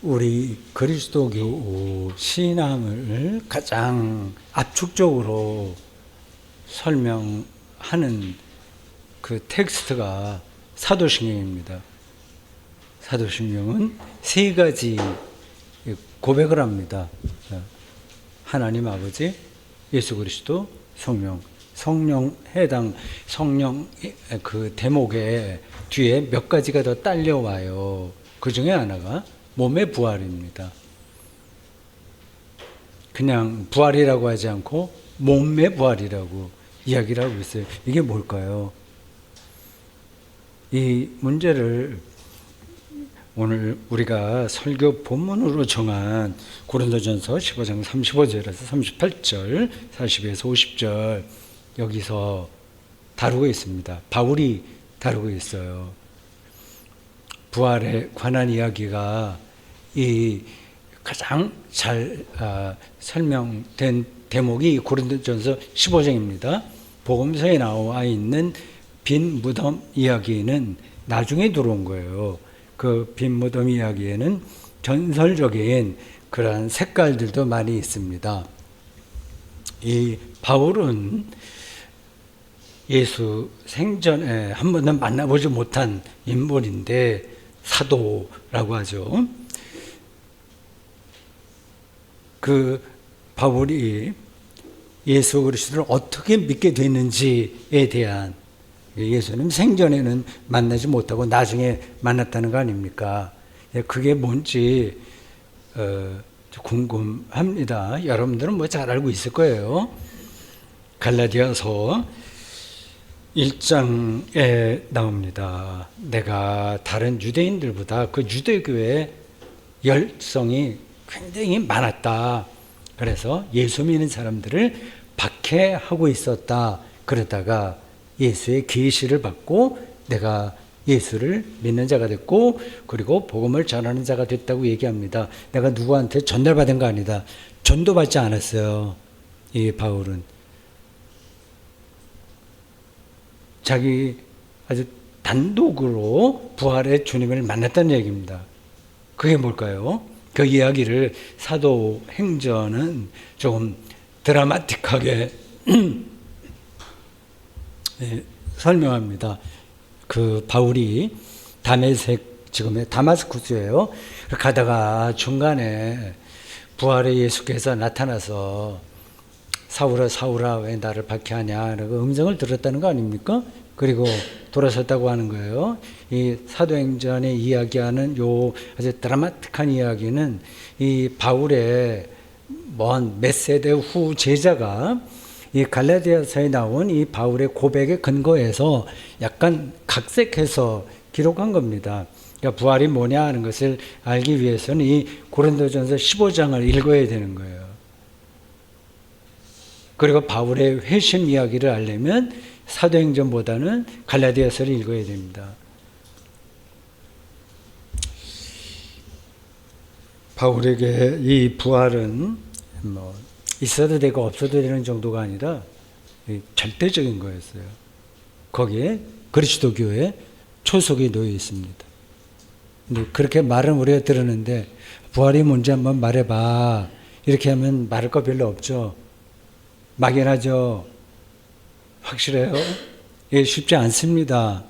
우리 그리스도교 신앙을 가장 압축적으로 설명하는 그 텍스트가 사도신경입니다. 사도신경은 세 가지 고백을 합니다. 하나님 아버지, 예수 그리스도, 성령. 성령 해당, 성령 그 대목에 뒤에 몇 가지가 더 딸려와요. 그 중에 하나가 몸의 부활입니다. 그냥 부활이라고 하지 않고 몸의 부활이라고 이야기를 하고 있어요. 이게 뭘까요? 이 문제를 오늘 우리가 설교 본문으로 정한 고린도전서 15장 35절에서 38절, 40에서 50절 여기서 다루고 있습니다. 바울이 다루고 있어요. 부활에 관한 이야기가 이 가장 잘 설명된 대목이 고린도전서 15장입니다. 복음서에 나와 있는 빈 무덤 이야기는 나중에 들어온 거예요. 그 빈 무덤 이야기에는 전설적인 그러한 색깔들도 많이 있습니다. 이 바울은 예수 생전에 한 번도 만나보지 못한 인물인데 사도라고 하죠. 그 바울이 예수 그리스도를 어떻게 믿게 됐는지에 대한, 예수님 생전에는 만나지 못하고 나중에 만났다는 거 아닙니까? 그게 뭔지 궁금합니다. 여러분들은 뭐 잘 알고 있을 거예요. 갈라디아서 1장에 나옵니다. 내가 다른 유대인들보다 그 유대교의 열성이 굉장히 많았다. 그래서 예수 믿는 사람들을 박해하고 있었다. 그러다가 예수의 계시를 받고 내가 예수를 믿는 자가 됐고, 그리고 복음을 전하는 자가 됐다고 얘기합니다. 내가 누구한테 전달받은 거 아니다. 전도받지 않았어요. 이 바울은 자기 아주 단독으로 부활의 주님을 만났다는 얘기입니다. 그게 뭘까요? 그 이야기를 사도행전은 조금 드라마틱하게 설명합니다. 그 바울이 다메섹, 지금의 다마스쿠스예요. 가다가 중간에 부활의 예수께서 나타나서 사울아 사울아 왜 나를 박해하냐 라고 음성을 들었다는 거 아닙니까? 그리고 돌아섰다고 하는 거예요. 이 사도행전에 이야기하는 요 아주 드라마틱한 이야기는 이 바울의 먼 몇 세대 후 제자가 이 갈라디아서에 나온 이 바울의 고백에 근거해서 약간 각색해서 기록한 겁니다. 그러니까 부활이 뭐냐 하는 것을 알기 위해서는 이 고린도전서 15장을 읽어야 되는 거예요. 그리고 바울의 회심 이야기를 알려면 사도행전보다는 갈라디아서를 읽어야 됩니다. 바울에게 이 부활은 뭐 있어도 되고 없어도 되는 정도가 아니라 절대적인 거였어요. 거기에 그리스도교의 초석이 놓여 있습니다. 근데 그렇게 말은 우리가 들었는데 부활이 뭔지 한번 말해봐. 이렇게 하면 말할 거 별로 없죠. 막연하죠. 확실해요? 예, 쉽지 않습니다.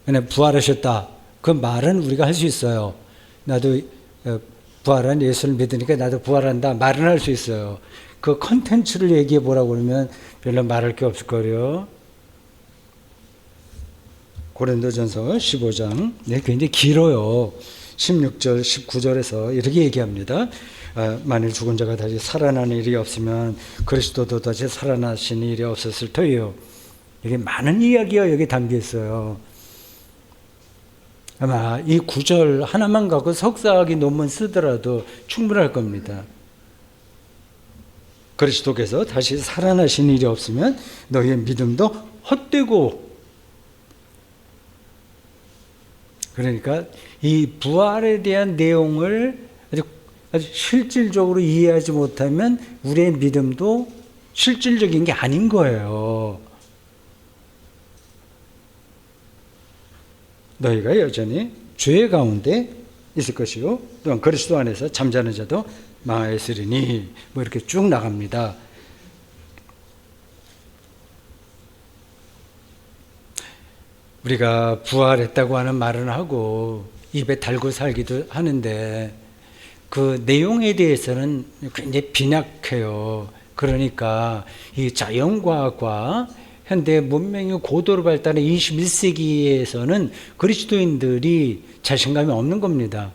그냥 부활하셨다. 그 말은 우리가 할 수 있어요. 나도 부활한 예수를 믿으니까 나도 부활한다. 말은 할 수 있어요. 그 컨텐츠를 얘기해 보라고 그러면 별로 말할 게 없을 거예요. 고린도전서 15장. 네, 굉장히 길어요. 16절, 19절에서 이렇게 얘기합니다. 만일 죽은 자가 다시 살아나는 일이 없으면 그리스도도 다시 살아나신 일이 없었을 터이요. 이게 많은 이야기가 여기 담겨 있어요. 아마 이 구절 하나만 갖고 석사학위 논문 쓰더라도 충분할 겁니다. 그리스도께서 다시 살아나신 일이 없으면 너희의 믿음도 헛되고, 그러니까 이 부활에 대한 내용을 아주 실질적으로 이해하지 못하면 우리의 믿음도 실질적인 게 아닌 거예요. 너희가 여전히 죄 가운데 있을 것이요 또한 그리스도 안에서 잠자는 자도 망하였으리니 뭐 이렇게 쭉 나갑니다. 우리가 부활했다고 하는 말은 하고 입에 달고 살기도 하는데 그 내용에 대해서는 굉장히 빈약해요. 그러니까 이 자연과학과 현대 문명이 고도로 발달한 21세기에서는 그리스도인들이 자신감이 없는 겁니다.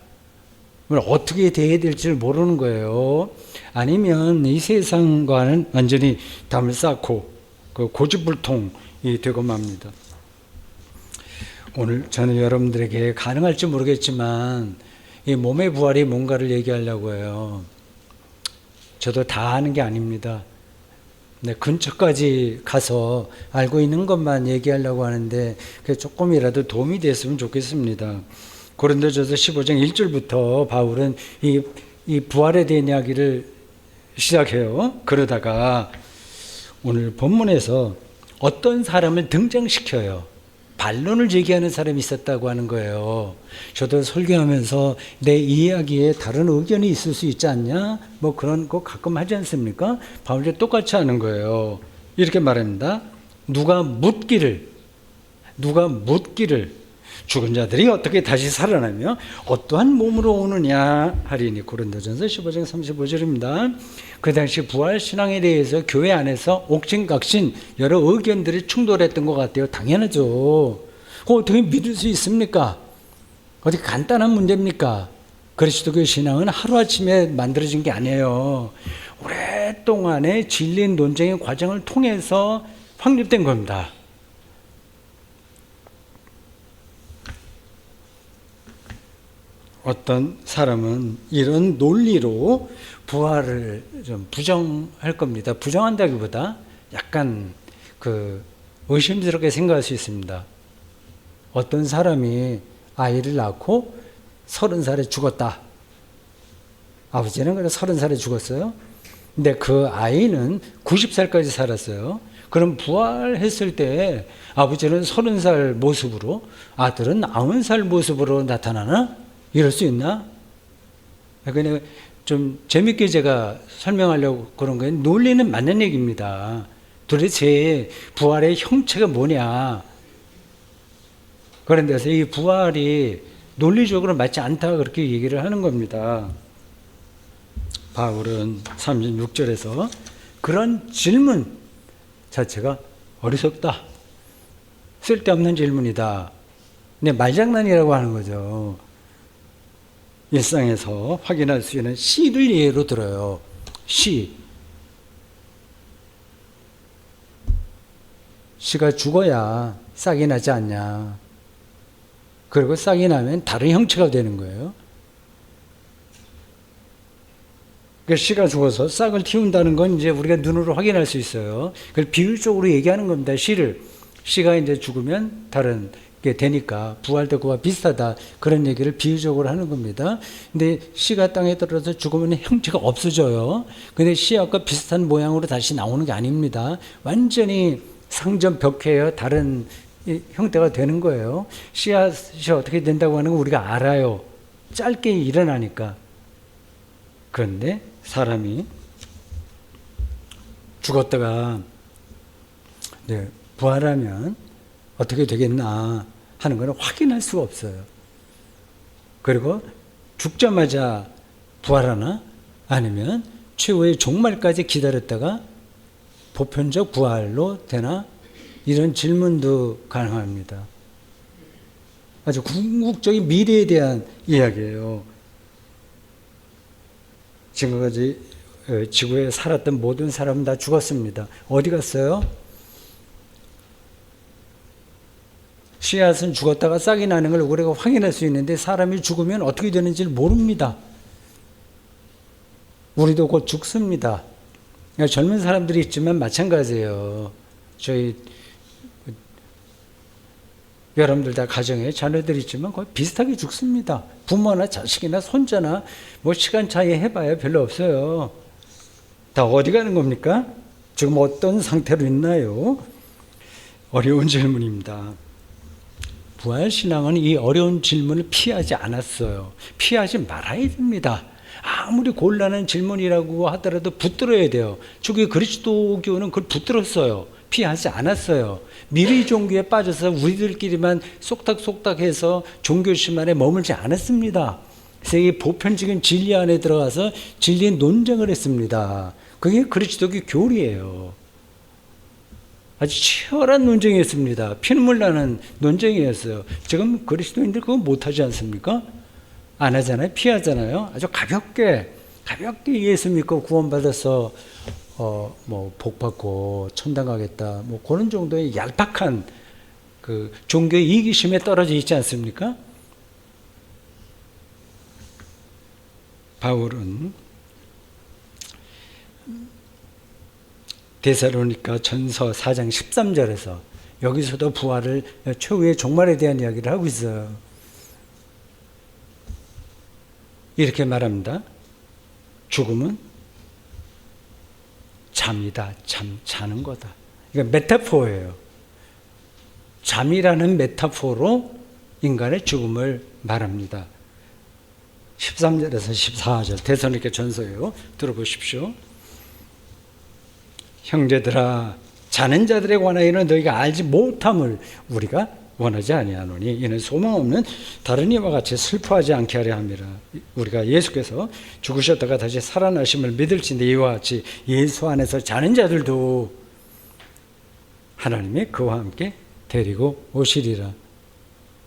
어떻게 대해야 될지를 모르는 거예요. 아니면 이 세상과는 완전히 담을 쌓고 그 고집불통이 되고 맙니다. 오늘 저는 여러분들에게 가능할지 모르겠지만 이 몸의 부활이 뭔가를 얘기하려고 해요. 저도 다 아는 게 아닙니다. 네, 근처까지 가서 알고 있는 것만 얘기하려고 하는데 그게 조금이라도 도움이 됐으면 좋겠습니다. 고린도전서 15장 1절부터 바울은 이 부활에 대한 이야기를 시작해요. 그러다가 오늘 본문에서 어떤 사람을 등장시켜요. 반론을 제기하는 사람이 있었다고 하는 거예요. 저도 설교하면서 내 이야기에 다른 의견이 있을 수 있지 않냐? 뭐 그런 거 가끔 하지 않습니까? 바울이 똑같이 하는 거예요. 이렇게 말합니다. 누가 묻기를 죽은 자들이 어떻게 다시 살아나며 어떠한 몸으로 오느냐 하리니. 고린도전서 15장 35절입니다. 그 당시 부활신앙에 대해서 교회 안에서 옥신각신 여러 의견들이 충돌했던 것 같아요. 당연하죠. 어떻게 믿을 수 있습니까? 어디 간단한 문제입니까? 그리스도교 신앙은 하루아침에 만들어진 게 아니에요. 오랫동안의 진리 논쟁의 과정을 통해서 확립된 겁니다. 어떤 사람은 이런 논리로 부활을 좀 부정할 겁니다. 부정한다기보다 약간 의심스럽게 생각할 수 있습니다. 어떤 사람이 아이를 낳고 30살에 죽었다. 아버지는 그래 30살에 죽었어요. 근데 그 아이는 90살까지 살았어요. 그럼 부활했을 때 아버지는 30살 모습으로 아들은 90살 모습으로 나타나나? 이럴 수 있나? 그냥 좀 재밌게 제가 설명하려고 그런 거예요. 논리는 맞는 얘기입니다. 도대체 부활의 형체가 뭐냐? 그런 데서 이 부활이 논리적으로 맞지 않다 그렇게 얘기를 하는 겁니다. 바울은 36절에서 그런 질문 자체가 어리석다. 쓸데없는 질문이다. 근데 말장난이라고 하는 거죠. 일상에서 확인할 수 있는 씨를 예로 들어요. 씨가 죽어야 싹이 나지 않냐. 그리고 싹이 나면 다른 형체가 되는 거예요. 그러니까 씨가 죽어서 싹을 틔운다는 건 이제 우리가 눈으로 확인할 수 있어요. 그걸 비유적으로 얘기하는 겁니다. 씨가 이제 죽으면 다른 게 되니까 부활도 그와 비슷하다. 그런 얘기를 비유적으로 하는 겁니다. 근데 씨가 땅에 떨어져 죽으면 형체가 없어져요. 근데 씨앗과 비슷한 모양으로 다시 나오는 게 아닙니다. 완전히 상전벽해요. 다른 형태가 되는 거예요. 씨앗이 어떻게 된다고 하는 거 우리가 알아요. 짧게 일어나니까. 그런데 사람이 죽었다가 부활하면 어떻게 되겠나 하는 것은 확인할 수가 없어요. 그리고 죽자마자 부활하나 아니면 최후의 종말까지 기다렸다가 보편적 부활로 되나 이런 질문도 가능합니다. 아주 궁극적인 미래에 대한 이야기예요. 지금까지 지구에 살았던 모든 사람은 다 죽었습니다. 어디 갔어요? 씨앗은 죽었다가 싹이 나는 걸 우리가 확인할 수 있는데 사람이 죽으면 어떻게 되는지를 모릅니다. 우리도 곧 죽습니다. 그러니까 젊은 사람들이 있지만 마찬가지예요. 저희 여러분들 다 가정에 자녀들이 있지만 거의 비슷하게 죽습니다. 부모나 자식이나 손자나 뭐 시간 차이 해봐야 별로 없어요. 다 어디 가는 겁니까? 지금 어떤 상태로 있나요? 어려운 질문입니다. 부활신앙은 이 어려운 질문을 피하지 않았어요. 피하지 말아야 됩니다. 아무리 곤란한 질문이라고 하더라도 붙들어야 돼요. 저기 그리스도교는 그걸 붙들었어요. 피하지 않았어요. 미리 종교에 빠져서 우리들끼리만 쏙닥쏙닥해서 종교심 안에 머물지 않았습니다. 세계 보편적인 진리 안에 들어가서 진리의 논쟁을 했습니다. 그게 그리스도교 교리예요. 아주 치열한 논쟁이었습니다. 피눈물 나는 논쟁이었어요. 지금 그리스도인들 그거 못하지 않습니까? 안 하잖아요. 피하잖아요. 아주 가볍게 예수 믿고 구원받아서 복 받고 천당 가겠다. 그런 정도의 얄팍한 그 종교의 이기심에 떨어져 있지 않습니까? 바울은 데살로니가 전서 4장 13절에서 여기서도 부활을 최후의 종말에 대한 이야기를 하고 있어요. 이렇게 말합니다. 죽음은 잠이다. 자는 거다. 이거 메타포예요. 잠이라는 메타포로 인간의 죽음을 말합니다. 13절에서 14절 데살로니가 전서예요. 들어보십시오. 형제들아, 자는 자들에 관하여는 너희가 알지 못함을 우리가 원하지 아니하노니 이는 소망 없는 다른 이와 같이 슬퍼하지 않게 하려 함이라. 우리가 예수께서 죽으셨다가 다시 살아나심을 믿을진데 이와 같이 예수 안에서 자는 자들도 하나님이 그와 함께 데리고 오시리라.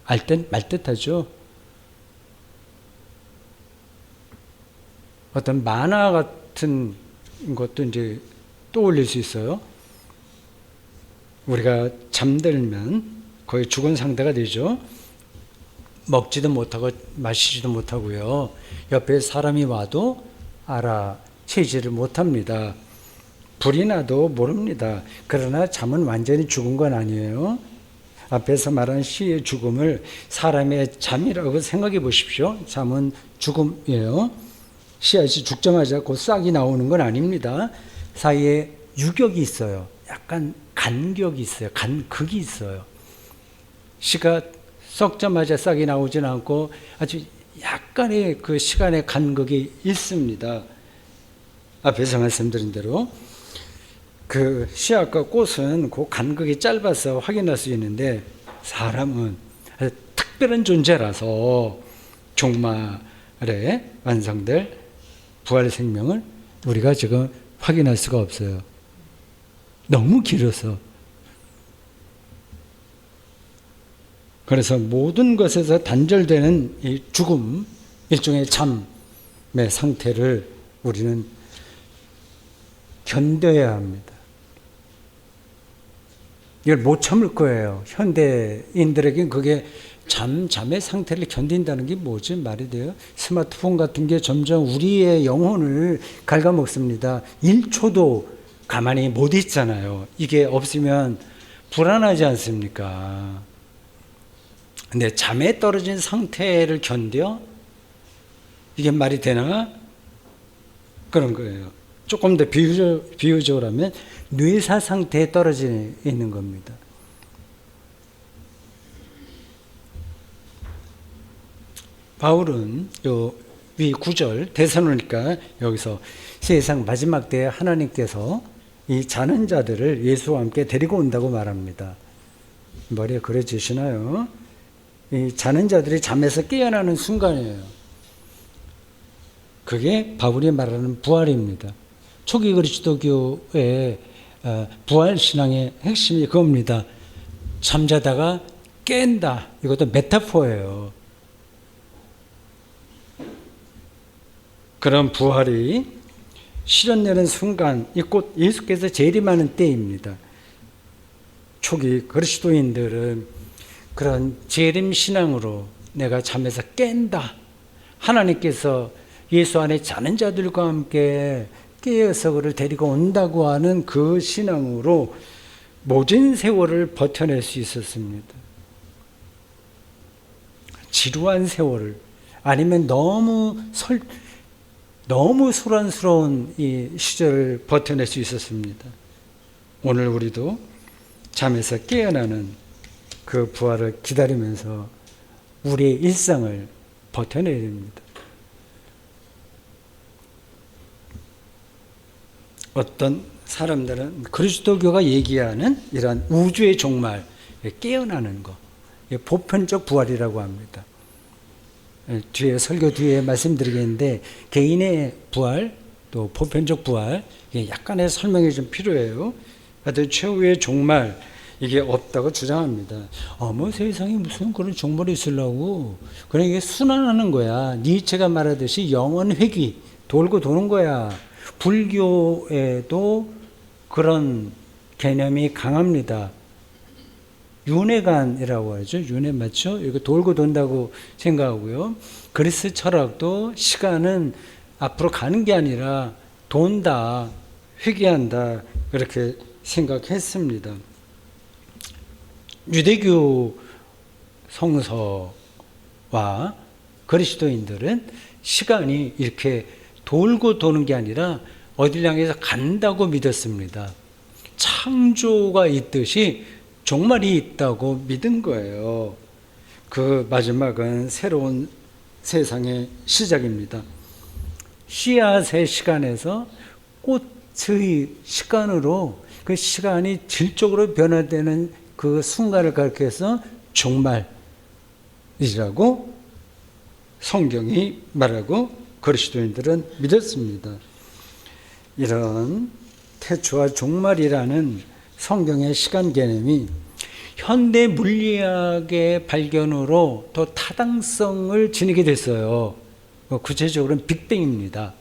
알 땐 말듯하죠. 어떤 만화 같은 것도 이제 떠올릴 수 있어요. 우리가 잠들면 거의 죽은 상태가 되죠. 먹지도 못하고 마시지도 못하고요. 옆에 사람이 와도 알아채지를 못합니다. 불이 나도 모릅니다. 그러나 잠은 완전히 죽은 건 아니에요. 앞에서 말한 시의 죽음을 사람의 잠이라고 생각해 보십시오. 잠은 죽음이에요. 씨앗이 죽자마자 곧 싹이 나오는 건 아닙니다. 사이에 유격이 있어요. 약간 간격이 있어요. 간극이 있어요. 씨가 썩자마자 싹이 나오진 않고 아주 약간의 그 시간의 간극이 있습니다. 앞에서 말씀드린 대로 그 씨앗과 꽃은 그 간극이 짧아서 확인할 수 있는데 사람은 아주 특별한 존재라서 종말에 완성될 부활의 생명을 우리가 지금 확인할 수가 없어요. 너무 길어서. 그래서 모든 것에서 단절되는 이 죽음, 일종의 잠의 상태를 우리는 견뎌야 합니다. 이걸 못 참을 거예요. 현대인들에겐 그게 잠의 상태를 견딘다는 게 뭐지? 말이 돼요? 스마트폰 같은 게 점점 우리의 영혼을 갉아먹습니다. 1초도 가만히 못 있잖아요. 이게 없으면 불안하지 않습니까? 근데 잠에 떨어진 상태를 견뎌? 이게 말이 되나? 그런 거예요. 조금 더 비유적으로 하면 뇌사 상태에 떨어져 있는 겁니다. 바울은 위 9절 데살로니가 여기서 세상 마지막 때에 하나님께서 이 자는 자들을 예수와 함께 데리고 온다고 말합니다. 머리에 그려지시나요? 이 자는 자들이 잠에서 깨어나는 순간이에요. 그게 바울이 말하는 부활입니다. 초기 그리스도교의 부활신앙의 핵심이 그겁니다. 잠자다가 깬다. 이것도 메타포예요. 그런 부활이 실현되는 순간, 이 곧 예수께서 재림하는 때입니다. 초기 그리스도인들은 그런 재림 신앙으로 내가 잠에서 깬다. 하나님께서 예수 안에 자는 자들과 함께 깨어서 그를 데리고 온다고 하는 그 신앙으로 모진 세월을 버텨낼 수 있었습니다. 지루한 세월을, 아니면 너무 소란스러운 이 시절을 버텨낼 수 있었습니다. 오늘 우리도 잠에서 깨어나는 그 부활을 기다리면서 우리의 일상을 버텨내야 됩니다. 어떤 사람들은 그리스도교가 얘기하는 이러한 우주의 종말, 깨어나는 것, 보편적 부활이라고 합니다. 뒤에 설교 뒤에 말씀드리겠는데 개인의 부활 또 보편적 부활 약간의 설명이 좀 필요해요. 하여튼 최후의 종말 이게 없다고 주장합니다. 뭐 세상에 무슨 그런 종말이 있으려고. 그래 이게 순환하는 거야. 니체가 말하듯이 영원 회귀 돌고 도는 거야. 불교에도 그런 개념이 강합니다. 윤회관이라고 하죠. 윤회 맞죠? 이거 돌고 돈다고 생각하고요. 그리스 철학도 시간은 앞으로 가는 게 아니라 돈다, 회귀한다 그렇게 생각했습니다. 유대교 성서와 그리스도인들은 시간이 이렇게 돌고 도는 게 아니라 어딜 향해서 간다고 믿었습니다. 창조가 있듯이 종말이 있다고 믿은 거예요. 그 마지막은 새로운 세상의 시작입니다. 씨앗의 시간에서 꽃의 시간으로 그 시간이 질적으로 변화되는 그 순간을 가리켜서 종말이라고 성경이 말하고 그리스도인들은 믿었습니다. 이런 태초와 종말이라는 성경의 시간 개념이 현대 물리학의 발견으로 더 타당성을 지니게 됐어요. 구체적으로는 빅뱅입니다.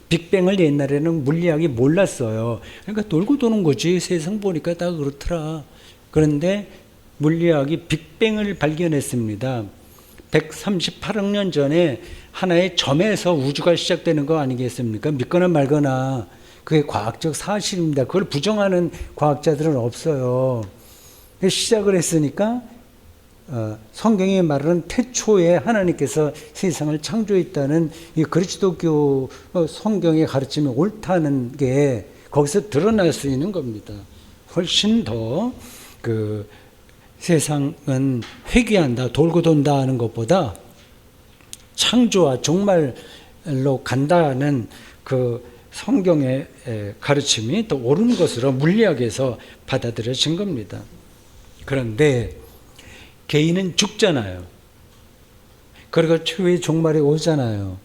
빅뱅을 옛날에는 물리학이 몰랐어요. 그러니까 돌고 도는 거지. 세상 보니까 다 그렇더라. 그런데 물리학이 빅뱅을 발견했습니다. 138억 년 전에 하나의 점에서 우주가 시작되는 거 아니겠습니까? 믿거나 말거나 그게 과학적 사실입니다. 그걸 부정하는 과학자들은 없어요. 시작을 했으니까 성경이 말하는 태초에 하나님께서 세상을 창조했다는 이 그리스도교 성경의 가르침이 옳다는 게 거기서 드러날 수 있는 겁니다. 훨씬 더 그 세상은 회귀한다, 돌고 돈다 하는 것보다 창조와 종말로 간다는 그 성경의 가르침이 더 옳은 것으로 물리학에서 받아들여진 겁니다. 그런데 개인은 죽잖아요. 그리고 최후의 종말이 오잖아요.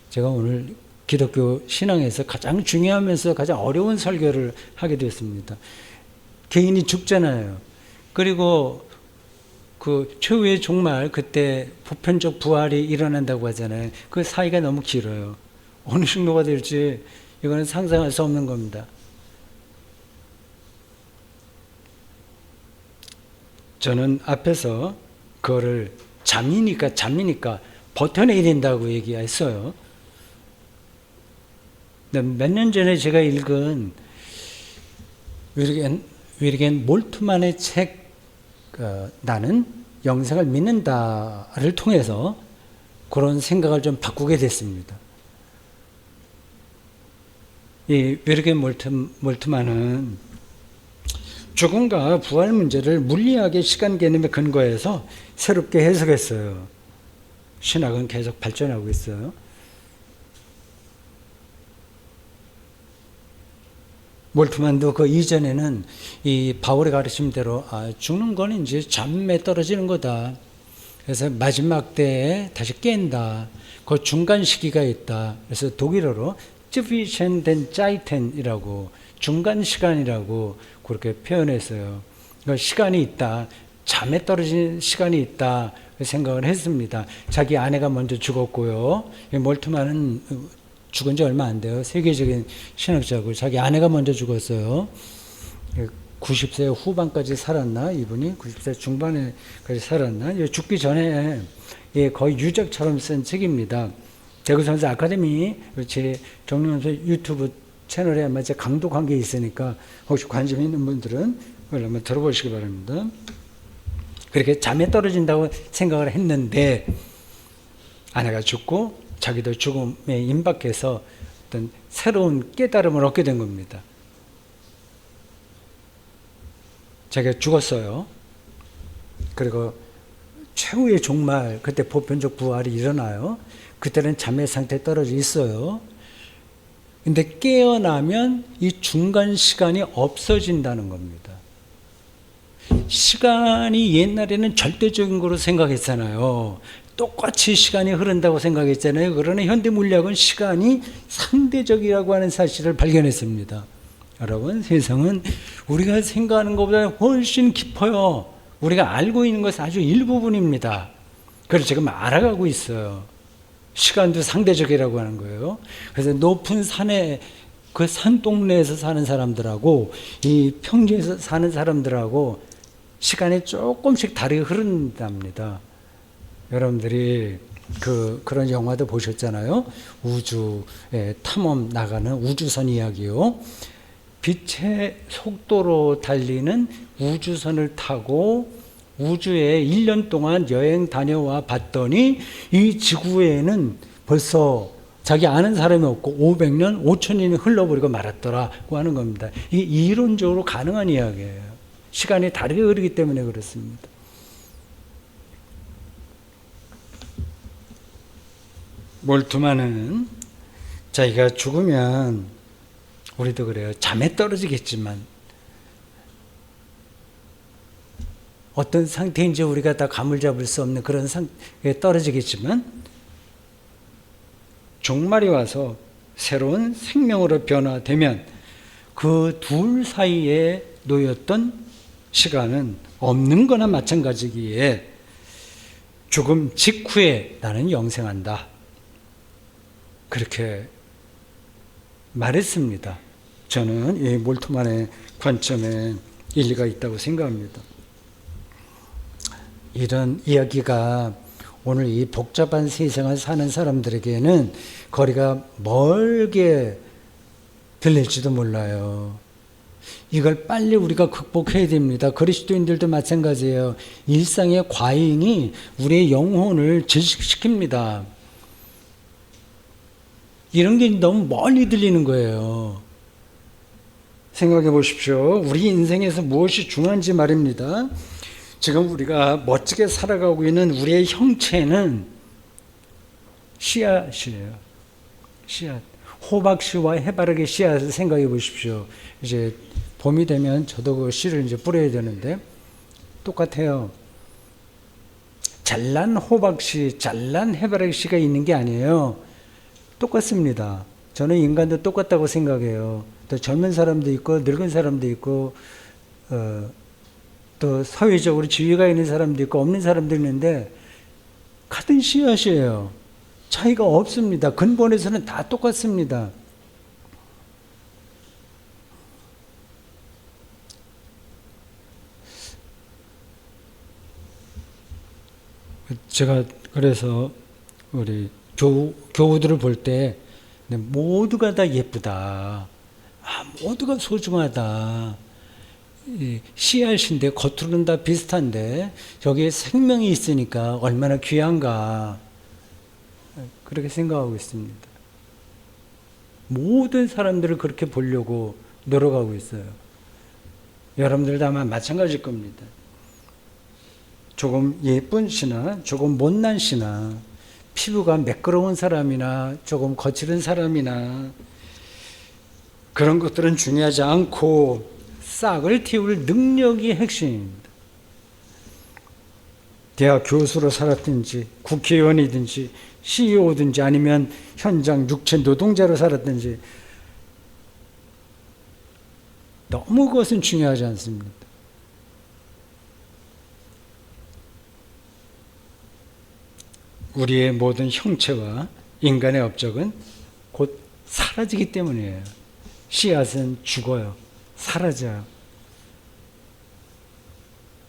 제가 오늘 기독교 신앙에서 가장 중요하면서 가장 어려운 설교를 하게 됐습니다. 개인이 죽잖아요. 그리고 그 최후의 종말, 그때 보편적 부활이 일어난다고 하잖아요. 그 사이가 너무 길어요. 어느 정도가 될지 이거는 상상할 수 없는 겁니다. 저는 앞에서 그거를 잠이니까 버텨내야 된다고 얘기했어요. 몇 년 전에 제가 읽은 위르겐 몰트만의 책 나는 영생을 믿는다를 통해서 그런 생각을 좀 바꾸게 됐습니다. 이 위르겐 몰트만은 죽음과 부활 문제를 물리학의 시간 개념에 근거해서 새롭게 해석했어요. 신학은 계속 발전하고 있어요. 몰트만도 그 이전에는 이 바울의 가르침대로 죽는 건 이제 잠에 떨어지는 거다. 그래서 마지막 때에 다시 깬다. 그 중간 시기가 있다. 그래서 독일어로 zwischen den Zeiten이라고 중간 시간이라고 그렇게 표현했어요. 그러니까 시간이 있다. 잠에 떨어진 시간이 있다. 생각을 했습니다. 자기 아내가 먼저 죽었고요. 몰트만은 죽은 지 얼마 안 돼요. 세계적인 신학자고 자기 아내가 먼저 죽었어요. 90세 후반까지 살았나? 이분이 90세 중반에까지 살았나? 죽기 전에 거의 유적처럼 쓴 책입니다. 대구선수 아카데미 제 정명원수 유튜브 채널에 아마 제 강독한 게 있으니까 혹시 관심 있는 분들은 그걸 한번 들어보시기 바랍니다. 그렇게 잠에 떨어진다고 생각을 했는데 아내가 죽고 자기도 죽음에 임박해서 어떤 새로운 깨달음을 얻게 된 겁니다. 자기가 죽었어요. 그리고 최후의 종말, 그때 보편적 부활이 일어나요. 그때는 잠의 상태에 떨어져 있어요. 근데 깨어나면 이 중간 시간이 없어진다는 겁니다. 시간이 옛날에는 절대적인 거로 생각했잖아요. 똑같이 시간이 흐른다고 생각했잖아요. 그러나 현대 물리학은 시간이 상대적이라고 하는 사실을 발견했습니다. 여러분, 세상은 우리가 생각하는 것보다 훨씬 깊어요. 우리가 알고 있는 것은 아주 일부분입니다. 그래서 지금 알아가고 있어요. 시간도 상대적이라고 하는 거예요. 그래서 높은 산에, 그 산동네에서 사는 사람들하고 이 평지에서 사는 사람들하고 시간이 조금씩 다르게 흐른답니다. 여러분들이 그런 영화도 보셨잖아요. 우주에 탐험 나가는 우주선 이야기요. 빛의 속도로 달리는 우주선을 타고 우주에 1년 동안 여행 다녀와 봤더니 이 지구에는 벌써 자기 아는 사람이 없고 500년, 5000년이 흘러버리고 말았더라고 하는 겁니다. 이게 이론적으로 가능한 이야기예요. 시간이 다르게 흐르기 때문에 그렇습니다. 몰트만은 자기가 죽으면 우리도 그래요. 잠에 떨어지겠지만 어떤 상태인지 우리가 다 감을 잡을 수 없는 그런 상태에 떨어지겠지만 종말이 와서 새로운 생명으로 변화되면 그 둘 사이에 놓였던 시간은 없는 거나 마찬가지기에 죽음 직후에 나는 영생한다. 그렇게 말했습니다. 저는 이 몰트만의 관점에 일리가 있다고 생각합니다. 이런 이야기가 오늘 이 복잡한 세상을 사는 사람들에게는 거리가 멀게 들릴지도 몰라요. 이걸 빨리 우리가 극복해야 됩니다. 그리스도인들도 마찬가지예요. 일상의 과잉이 우리의 영혼을 질식시킵니다. 이런 게 너무 멀리 들리는 거예요. 생각해 보십시오. 우리 인생에서 무엇이 중요한지 말입니다. 지금 우리가 멋지게 살아가고 있는 우리의 형체는 씨앗이에요. 씨앗. 호박씨와 해바라기 씨앗을 생각해 보십시오. 이제 봄이 되면 저도 그 씨를 이제 뿌려야 되는데 똑같아요. 잘난 호박씨, 잘난 해바라기씨가 있는 게 아니에요. 똑같습니다. 저는 인간도 똑같다고 생각해요. 또 젊은 사람도 있고 늙은 사람도 있고 또 사회적으로 지위가 있는 사람도 있고 없는 사람도 있는데 같은 씨앗이에요. 차이가 없습니다. 근본에서는 다 똑같습니다. 제가 그래서 우리 교우들을 볼 때 모두가 다 예쁘다. 모두가 소중하다. 씨앗인데 겉으로는 다 비슷한데 저기에 생명이 있으니까 얼마나 귀한가. 그렇게 생각하고 있습니다. 모든 사람들을 그렇게 보려고 노력하고 있어요. 여러분들도 아마 마찬가지일 겁니다. 조금 예쁜 씨나 조금 못난 씨나 피부가 매끄러운 사람이나 조금 거칠은 사람이나 그런 것들은 중요하지 않고 싹을 틔울 능력이 핵심입니다. 대학 교수로 살았든지 국회의원이든지 CEO든지 아니면 현장 육체 노동자로 살았든지 너무 그것은 중요하지 않습니다. 우리의 모든 형체와 인간의 업적은 곧 사라지기 때문이에요. 씨앗은 죽어요. 사라져요.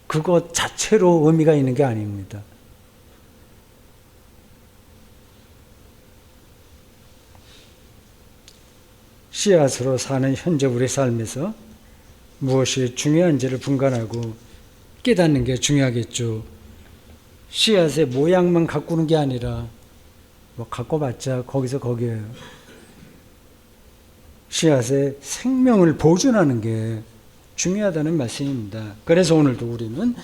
그것 자체로 의미가 있는 게 아닙니다. 씨앗으로 사는 현재 우리 삶에서 무엇이 중요한지를 분간하고 깨닫는 게 중요하겠죠. 씨앗의 모양만 가꾸는 게 아니라 뭐 가꿔봤자 거기서 거기에요. 씨앗의 생명을 보존하는 게 중요하다는 말씀입니다. 그래서 오늘도 우리는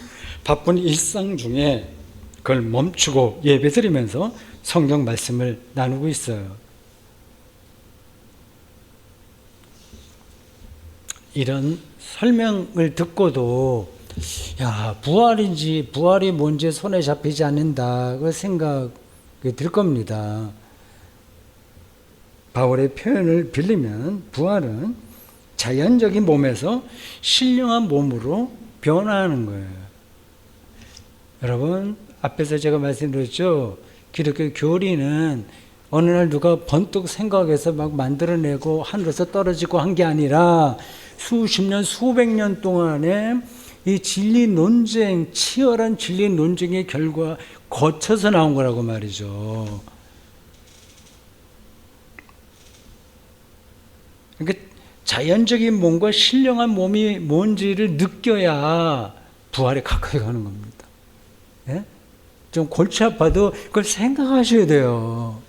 바쁜 일상 중에 그걸 멈추고 예배드리면서 성경 말씀을 나누고 있어요. 이런 설명을 듣고도 부활인지 부활이 뭔지 손에 잡히지 않는다 그 생각이 들 겁니다. 바울의 표현을 빌리면 부활은 자연적인 몸에서 신령한 몸으로 변화하는 거예요. 여러분, 앞에서 제가 말씀드렸죠. 기독교 교리는 어느 날 누가 번뜩 생각해서 막 만들어내고 하늘에서 떨어지고 한 게 아니라 수십 년, 수백 년 동안에 이 진리 논쟁, 치열한 진리 논쟁의 결과 거쳐서 나온 거라고 말이죠. 그러니까 자연적인 몸과 신령한 몸이 뭔지를 느껴야 부활에 가까이 가는 겁니다. 예? 좀 골치 아파도 그걸 생각하셔야 돼요.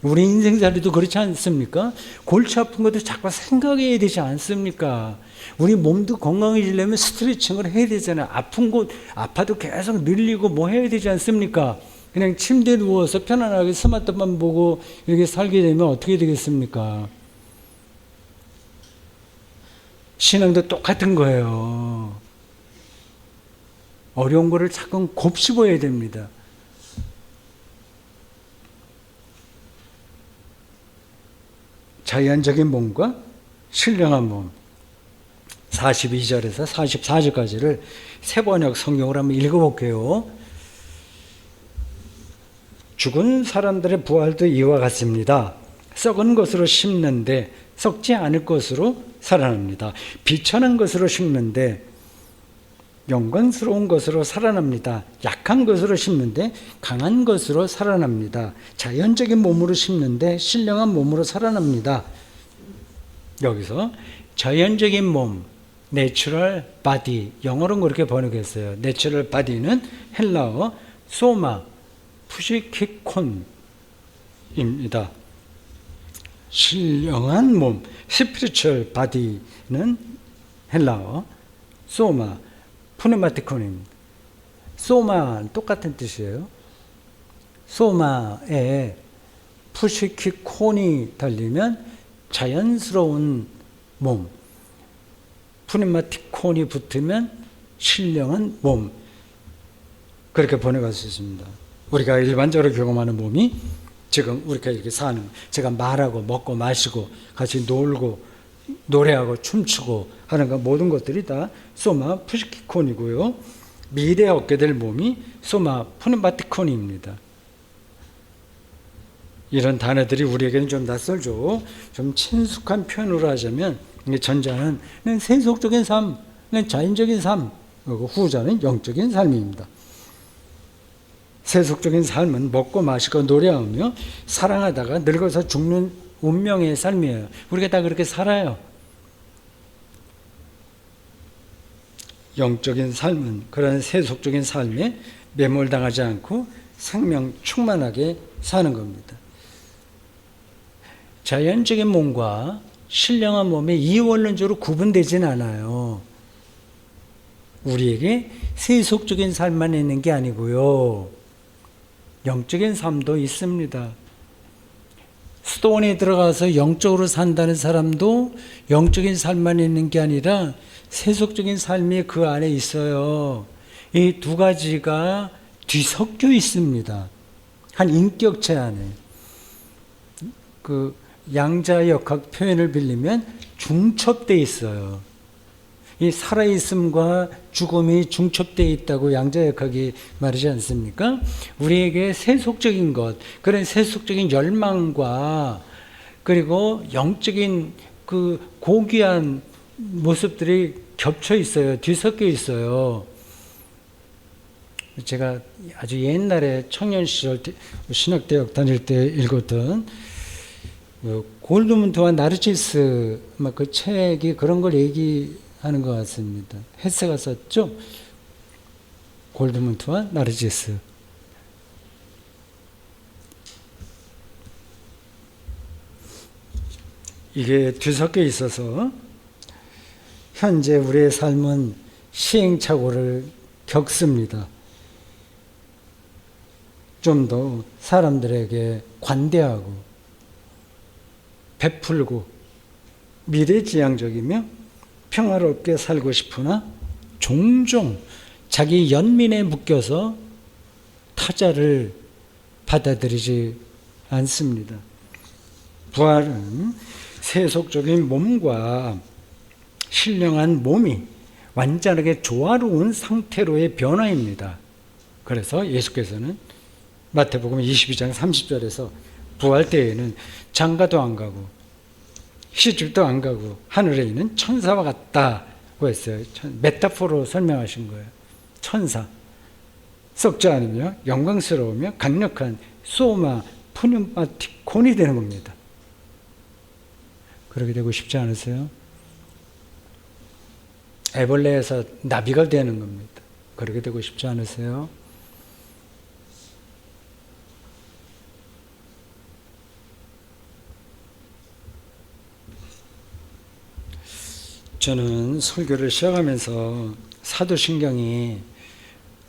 우리 인생살이도 그렇지 않습니까? 골치 아픈 것도 자꾸 생각해야 되지 않습니까? 우리 몸도 건강해지려면 스트레칭을 해야 되잖아요. 아픈 곳, 아파도 계속 늘리고 뭐 해야 되지 않습니까? 그냥 침대에 누워서 편안하게 스마트폰 보고 이렇게 살게 되면 어떻게 되겠습니까? 신앙도 똑같은 거예요. 어려운 거를 자꾸 곱씹어야 됩니다. 자연적인 몸과 신령한 몸 42절에서 44절까지를 새번역 성경으로 한번 읽어볼게요. 죽은 사람들의 부활도 이와 같습니다. 썩은 것으로 심는데 썩지 않을 것으로 살아납니다. 비천한 것으로 심는데 영광스러운 것으로 살아납니다. 약한 것으로 심는데 강한 것으로 살아납니다. 자연적인 몸으로 심는데 신령한 몸으로 살아납니다. 여기서 자연적인 몸, 내추럴 바디, 영어로는 그렇게 번역했어요. 내추럴 바디는 헬라어 소마, 푸시키콘입니다. 신령한 몸, 스피리추얼 바디는 헬라어 소마, 푸네마티콘입니다. 소마 똑같은 뜻이에요. 소마에 푸시키콘이 달리면 자연스러운 몸, 푸네마티콘이 붙으면 신령한 몸, 그렇게 번역할 수 있습니다. 우리가 일반적으로 경험하는 몸이 지금 우리가 이렇게 사는, 제가 말하고 먹고 마시고 같이 놀고 노래하고 춤추고 하는 것, 모든 것들이 다 소마 푸시키콘이고요. 미래에 얻게 될 몸이 소마 푸네마티콘입니다. 이런 단어들이 우리에게는 좀 낯설죠. 좀 친숙한 표현으로 하자면 전자는 세속적인 삶, 자연적인 삶, 후자는 영적인 삶입니다. 세속적인 삶은 먹고 마시고 노래하며 사랑하다가 늙어서 죽는 운명의 삶이에요. 우리가 다 그렇게 살아요. 영적인 삶은 그런 세속적인 삶에 매몰당하지 않고 생명 충만하게 사는 겁니다. 자연적인 몸과 신령한 몸이 이원론적으로 구분되진 않아요. 우리에게 세속적인 삶만 있는 게 아니고요. 영적인 삶도 있습니다. 수도원에 들어가서 영적으로 산다는 사람도 영적인 삶만 있는 게 아니라 세속적인 삶이 그 안에 있어요. 이 두 가지가 뒤섞여 있습니다. 한 인격체 안에. 그 양자역학 표현을 빌리면 중첩되어 있어요. 이 살아있음과 죽음이 중첩되어 있다고 양자역학이 말하지 않습니까? 우리에게 세속적인 것, 그런 세속적인 열망과 그리고 영적인 그 고귀한 모습들이 겹쳐 있어요. 뒤섞여 있어요. 제가 아주 옛날에 청년 시절 신학대학 다닐 때 읽었던 골드문트와 나르치스 그 책이 그런 걸 얘기하는 것 같습니다. 헤세가 썼죠? 골드문트와 나르치스. 이게 뒤섞여 있어서 현재 우리의 삶은 시행착오를 겪습니다. 좀 더 사람들에게 관대하고 베풀고 미래지향적이며 평화롭게 살고 싶으나 종종 자기 연민에 묶여서 타자를 받아들이지 않습니다. 부활은 세속적인 몸과 신령한 몸이 완전하게 조화로운 상태로의 변화입니다. 그래서 예수께서는 마태복음 22장 30절에서 부활 때에는 장가도 안 가고 시집도 안 가고 하늘에 있는 천사와 같다고 했어요. 메타포로 설명하신 거예요. 천사. 썩지 않으며 영광스러우며 강력한 소마 푸뉴마티콘이 되는 겁니다. 그렇게 되고 싶지 않으세요? 애벌레에서 나비가 되는 겁니다. 그렇게 되고 싶지 않으세요? 저는 설교를 시작하면서 사도신경이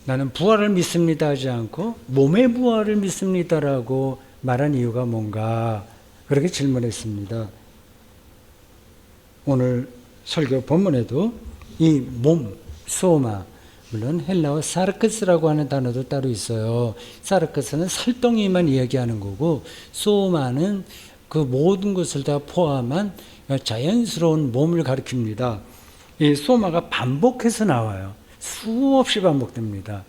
나는 부활을 믿습니다 하지 않고 몸의 부활을 믿습니다라고 말한 이유가 뭔가 그렇게 질문했습니다. 오늘 설교 본문에도 이 몸, 소마, 물론 헬라어 사르크스라고 하는 단어도 따로 있어요. 사르크스는 살덩이만 이야기하는 거고 소마는 그 모든 것을 다 포함한 자연스러운 몸을 가리킵니다. 이 소마가 반복해서 나와요. 수없이 반복됩니다.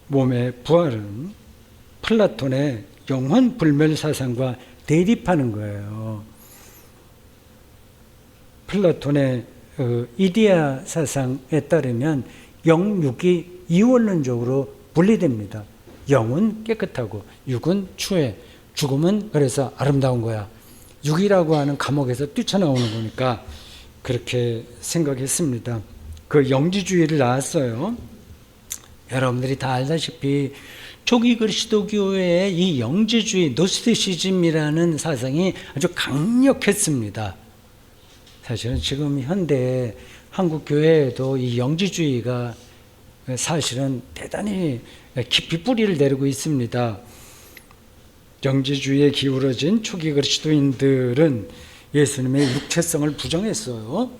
몸의 부활은 플라톤의 영혼 불멸 사상과 대립하는 거예요. 플라톤의 이데아 사상에 따르면 영육이 이원론적으로 분리됩니다. 영은 깨끗하고 육은 추해, 죽음은 그래서 아름다운 거야. 육이라고 하는 감옥에서 뛰쳐나오는 거니까 그렇게 생각했습니다. 그 영지주의를 낳았어요. 여러분들이 다 알다시피 초기 그리스도교회의 이 영지주의, 노스티시즘이라는 사상이 아주 강력했습니다. 사실은 지금 현대 한국 교회에도 이 영지주의가 사실은 대단히 깊이 뿌리를 내리고 있습니다. 영지주의에 기울어진 초기 그리스도인들은 예수님의 육체성을 부정했어요.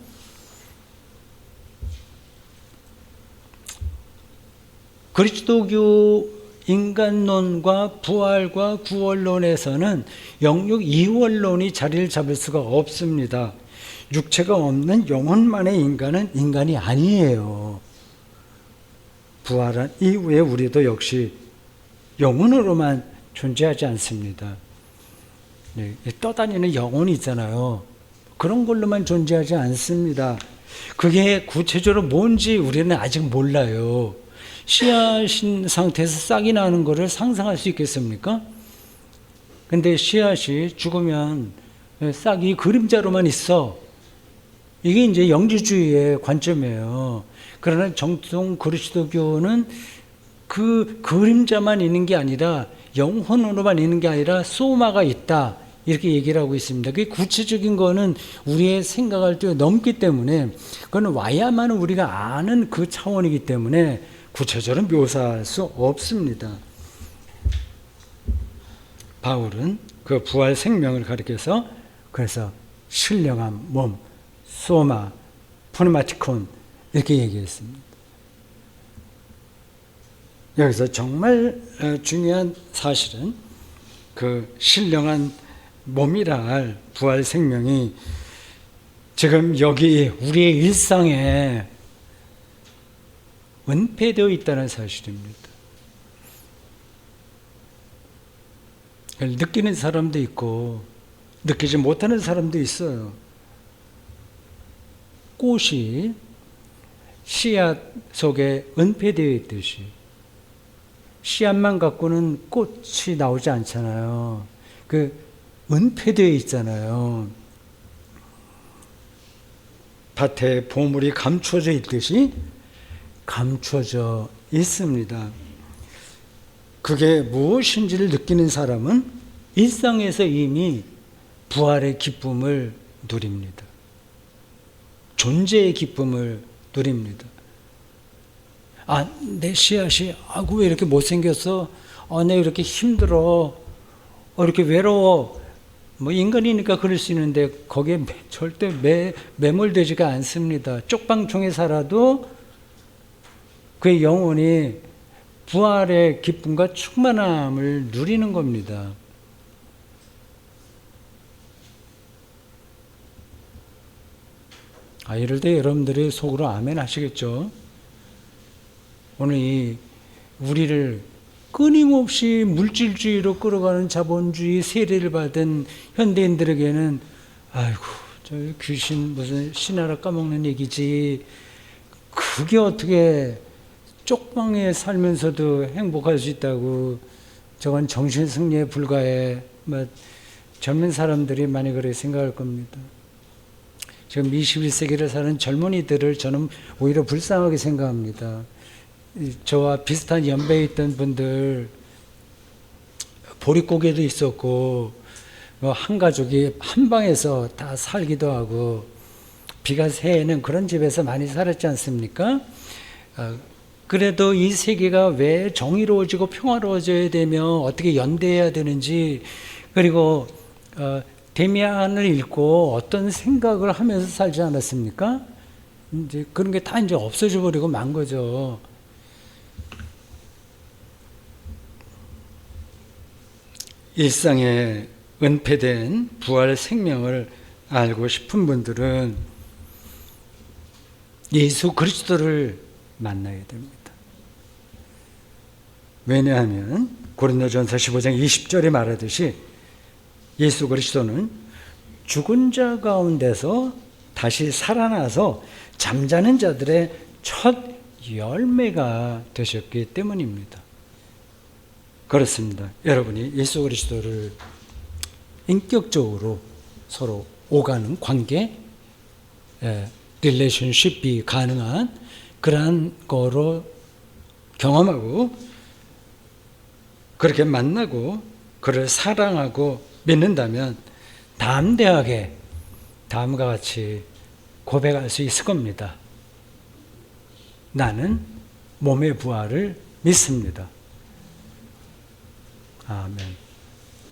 그리스도교 인간론과 부활과 구원론에서는 영육 이원론이 자리를 잡을 수가 없습니다. 육체가 없는 영혼만의 인간은 인간이 아니에요. 부활한 이후에 우리도 역시 영혼으로만 존재하지 않습니다. 떠다니는 영혼이 있잖아요. 그런 걸로만 존재하지 않습니다. 그게 구체적으로 뭔지 우리는 아직 몰라요. 씨앗인 상태에서 싹이 나는 것을 상상할 수 있겠습니까? 근데 씨앗이 죽으면 싹이 그림자로만 있어. 이게 이제 영지주의의 관점이에요. 그러나 정통 그리스도교는 그 그림자만 있는 게 아니라 영혼으로만 있는 게 아니라 소마가 있다. 이렇게 얘기를 하고 있습니다. 그게 구체적인 거는 우리의 생각을 뛰어넘기 때문에 그건 와야만 우리가 아는 그 차원이기 때문에 구체적으로 묘사할 수 없습니다. 바울은 그 부활 생명을 가리켜서 그래서 신령한 몸, 소마, 푸누마티콘 이렇게 얘기했습니다. 여기서 정말 중요한 사실은 그 신령한 몸이라 할 부활 생명이 지금 여기 우리의 일상에 은폐되어 있다는 사실입니다. 느끼는 사람도 있고 느끼지 못하는 사람도 있어요. 꽃이 씨앗 속에 은폐되어 있듯이 씨앗만 갖고는 꽃이 나오지 않잖아요. 그 은폐되어 있잖아요. 밭에 보물이 감춰져 있듯이 감춰져 있습니다. 그게 무엇인지를 느끼는 사람은 일상에서 이미 부활의 기쁨을 누립니다. 존재의 기쁨을 누립니다. 아, 내 씨앗이 왜 이렇게 못생겼어? 내 이렇게 힘들어? 이렇게 외로워? 인간이니까 그럴 수 있는데 거기에 절대 매몰되지가 않습니다. 쪽방촌에 살아도 그의 영혼이 부활의 기쁨과 충만함을 누리는 겁니다. 이럴 때 여러분들이 속으로 아멘 하시겠죠? 오늘 우리를 끊임없이 물질주의로 끌어가는 자본주의 세례를 받은 현대인들에게는 아이고 저 귀신 무슨 신하라 까먹는 얘기지, 그게 어떻게 쪽방에 살면서도 행복할 수 있다고, 저건 정신승리에 불과해. 젊은 사람들이 많이 그렇게 생각할 겁니다. 지금 21세기를 사는 젊은이들을 저는 오히려 불쌍하게 생각합니다. 저와 비슷한 연배에 있던 분들, 보릿고개도 있었고 한 가족이 한 방에서 다 살기도 하고 비가 새는 그런 집에서 많이 살았지 않습니까? 그래도 이 세계가 왜 정의로워지고 평화로워져야 되며 어떻게 연대해야 되는지, 그리고 데미안을 읽고 어떤 생각을 하면서 살지 않았습니까? 이제 그런 게 다 이제 없어져 버리고 만 거죠. 일상에 은폐된 부활 생명을 알고 싶은 분들은 예수 그리스도를 만나야 됩니다. 왜냐하면 고린도전서 15장 20절에 말하듯이 예수 그리스도는 죽은 자 가운데서 다시 살아나서 잠자는 자들의 첫 열매가 되셨기 때문입니다. 그렇습니다. 여러분이 예수 그리스도를 인격적으로 서로 오가는 관계, 릴레이션십이 가능한 그러한 거로 경험하고 그렇게 만나고 그를 사랑하고 믿는다면 담대하게 다음과 같이 고백할 수 있을 겁니다. 나는 몸의 부활을 믿습니다. 아멘.